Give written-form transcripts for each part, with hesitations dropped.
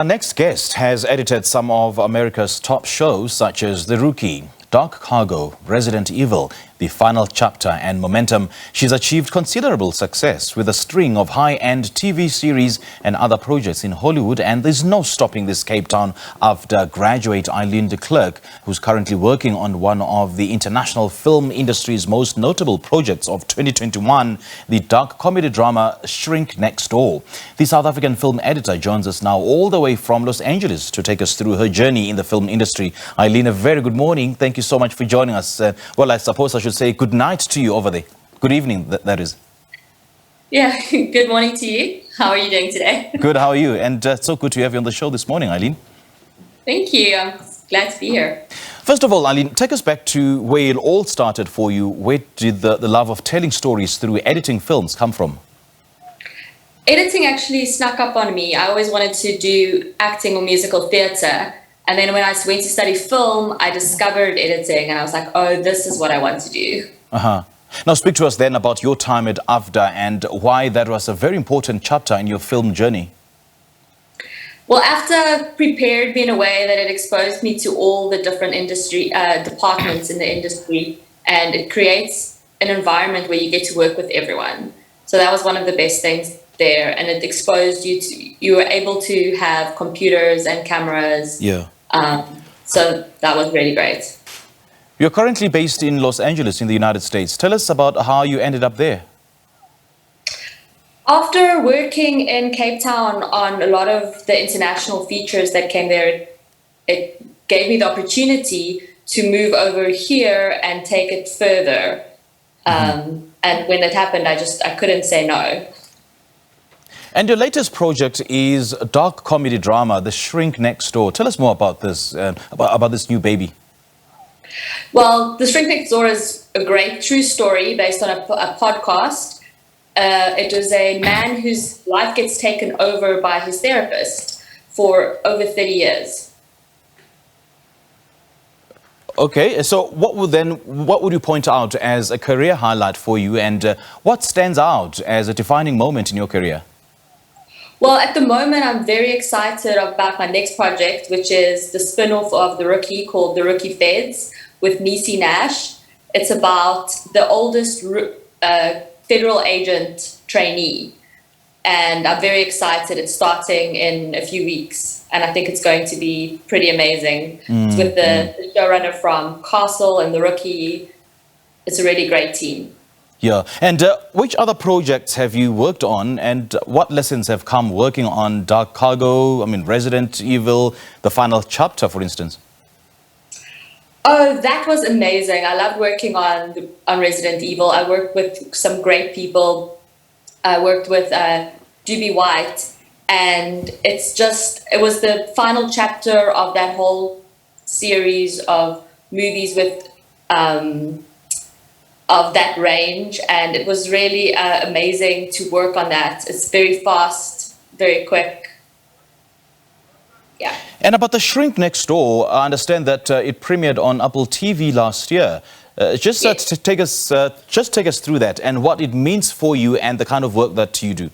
Our next guest has edited some of America's top shows such as The Rookie, Dark Cargo, Resident Evil, The Final Chapter and Momentum. She's achieved considerable success with a string of high-end TV series and other projects in Hollywood, and there's no stopping this Cape Town AFDA graduate Eileen de Klerk, who's currently working on one of the international film industry's most notable projects of 2021, the dark comedy drama Shrink Next Door. The South African film editor joins us now all the way from Los Angeles to take us through her journey in the film industry. Eileen, a very good morning. Thank you so much for joining us. Well, I suppose I should say good night to you over there. Good evening, that is. Yeah, good morning to you. How are you doing today? Good, how are you? And so good to have you on the show this morning, Eileen. Thank you. I'm glad to be here. First of all, Eileen, take us back to where it all started for you. Where did the love of telling stories through editing films come from? Editing actually snuck up on me. I always wanted to do acting or musical theatre. And then when I went to study film, I discovered editing and I was like, oh, this is what I want to do. Now speak to us then about your time at AFDA and why that was a very important chapter in your film journey. Well, AFDA prepared me in a way that it exposed me to all the different industry departments in the industry, and it creates an environment where you get to work with everyone. So that was one of the best things there, and it exposed you to, you were able to have computers and cameras. Yeah. So that was really great. You're currently based in Los Angeles in the United States. Tell us about how you ended up there. After working in Cape Town on a lot of the international features that came there, it gave me the opportunity to move over here and take it further. And when that happened, I couldn't say no. And your latest project is a dark comedy drama, The Shrink Next Door. Tell us more about this, about this new baby. Well, The Shrink Next Door is a great true story based on a podcast. It was a man whose life gets taken over by his therapist for over 30 years. Okay, so what would you point out as a career highlight for you, and what stands out as a defining moment in your career? Well, at the moment, I'm very excited about my next project, which is the spin-off of The Rookie called The Rookie Feds with Niecy Nash. It's about the oldest federal agent trainee. And I'm very excited. It's starting in a few weeks. And I think it's going to be pretty amazing. It's with the showrunner from Castle and The Rookie. It's a really great team. Yeah, and which other projects have you worked on, and what lessons have come working on Dark Cargo, Resident Evil, The Final Chapter, for instance? Oh, that was amazing. I loved working on Resident Evil. I worked with some great people. I worked with Doobie White, and it was the final chapter of that whole series of movies with of that range, and it was really amazing to work on that. It's very fast, very quick. Yeah. And about The Shrink Next Door, I understand that it premiered on Apple TV last year. Just take us through that and what it means for you and the kind of work that you do.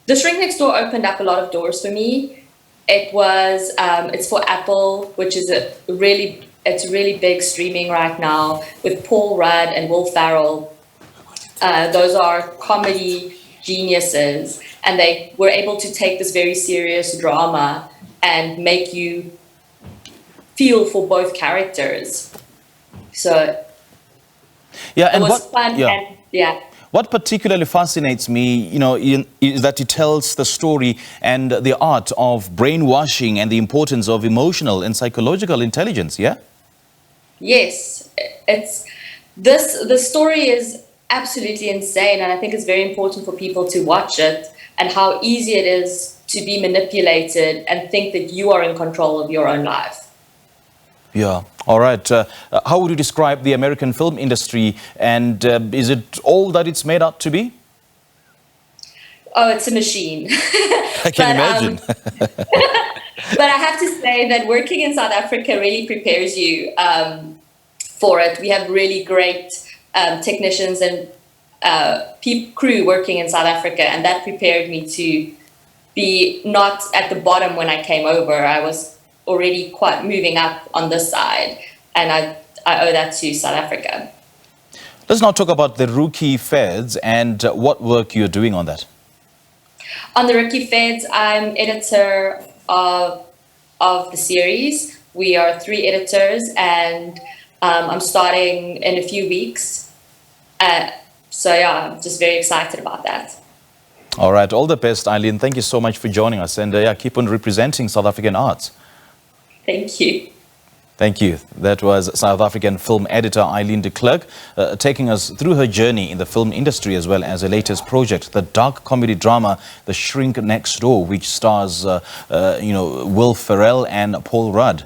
The Shrink Next Door opened up a lot of doors for me. It's for Apple, which is it's really big streaming right now with Paul Rudd and Will Ferrell. Those are comedy geniuses, and they were able to take this very serious drama and make you feel for both characters. So yeah, and it was fun. Yeah. And, yeah. What particularly fascinates me, is that it tells the story and the art of brainwashing and the importance of emotional and psychological intelligence, yeah? Yes, the story is absolutely insane, and I think it's very important for people to watch it, and how easy it is to be manipulated and think that you are in control of your own life. Yeah. All right. How would you describe the American film industry, and is it all that it's made out to be? Oh, it's a machine. I can imagine. But I have to say that working in South Africa really prepares you for it. We have really great technicians and crew working in South Africa, and that prepared me to be not at the bottom when I came over. I was already quite moving up on this side, and I owe that to South Africa. Let's now talk about the Rookie Feds and what work you're doing on that. On the Rookie Feds, I'm editor of the series. We are 3 editors, and I'm starting in a few weeks. So yeah, I'm just very excited about that. All right, all the best, Eileen. Thank you so much for joining us, and keep on representing South African arts. Thank you. Thank you. That was South African film editor Eileen de Klerk taking us through her journey in the film industry, as well as her latest project, the dark comedy drama The Shrink Next Door, which stars Will Ferrell and Paul Rudd.